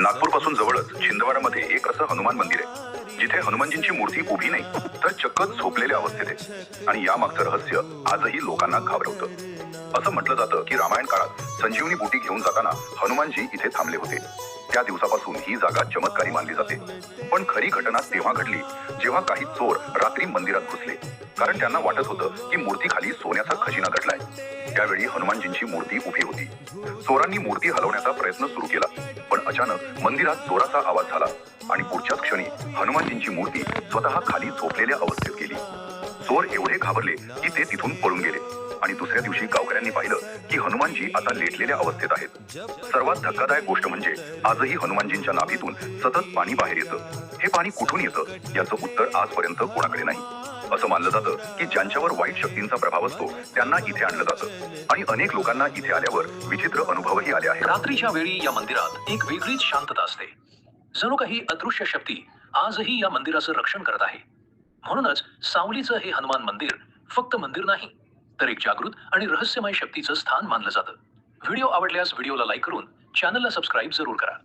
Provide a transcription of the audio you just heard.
नागपूरपासून जवळच छिंदवाडामध्ये एक असं हनुमान मंदिर आहे जिथे हनुमानजींची मूर्ती उभी नाही तर चक्क झोपलेल्या अवस्थेत आहे आणि यामागचं रहस्य आजही लोकांना घाबरवतं। असं म्हटलं जातं की रामायण काळात संजीवनी बूटी घेऊन जाताना हनुमानजी इथे थांबले होते। त्या दिवसापासून ही जागा चमत्कारी मानली जाते। पण खरी घटना तेव्हा घडली जेव्हा काही चोर रात्री मंदिरात घुसले, कारण त्यांना वाटत होतं की मूर्तीखाली सोन्याचा खजिना दडलाय। त्यावेळी हनुमानजींची मूर्ती उभी होती। चोरांनी मूर्ती हलवण्याचा प्रयत्न सुरू केला, पण अचानक मंदिरात जोराचा आवाज झाला आणि पुढच्याच क्षणी हनुमानजींची मूर्ती स्वतः खाली झोपलेल्या अवस्थेत गेली। चोर एवढे घाबरले की ते तिथून पळून गेले आणि दुसऱ्या दिवशी गावकऱ्यांनी पाहिलं की हनुमानजी आता लेटलेल्या अवस्थेत आहेत। सर्वात धक्कादायक गोष्ट म्हणजे आजही हनुमानजींच्या नाभीतून सतत पाणी बाहेर येतं। हे पाणी कुठून येतं याचं उत्तर आजपर्यंत कोणाकडे नाही। असं मानलं जातं की ज्यांच्यावर वाईट शक्तींचा प्रभाव असतो त्यांना इथे आणलं जातं आणि अनेक लोकांना इथे आल्यावर विचित्र अनुभवही आले आहेत। रात्रीच्या वेळी या मंदिरात एक वेगळीच शांतता असते, जणू काही अदृश्य शक्ती आजही या मंदिराचं रक्षण करत आहे। म्हणूनच सावलीचं हे हनुमान मंदिर फक्त मंदिर नाही, तर एक जागृत आणि रहस्यमय शक्तीचं स्थान मानलं जातं। व्हिडिओ आवडल्यास व्हिडिओला लाईक करून चॅनलला सबस्क्राईब जरूर करा।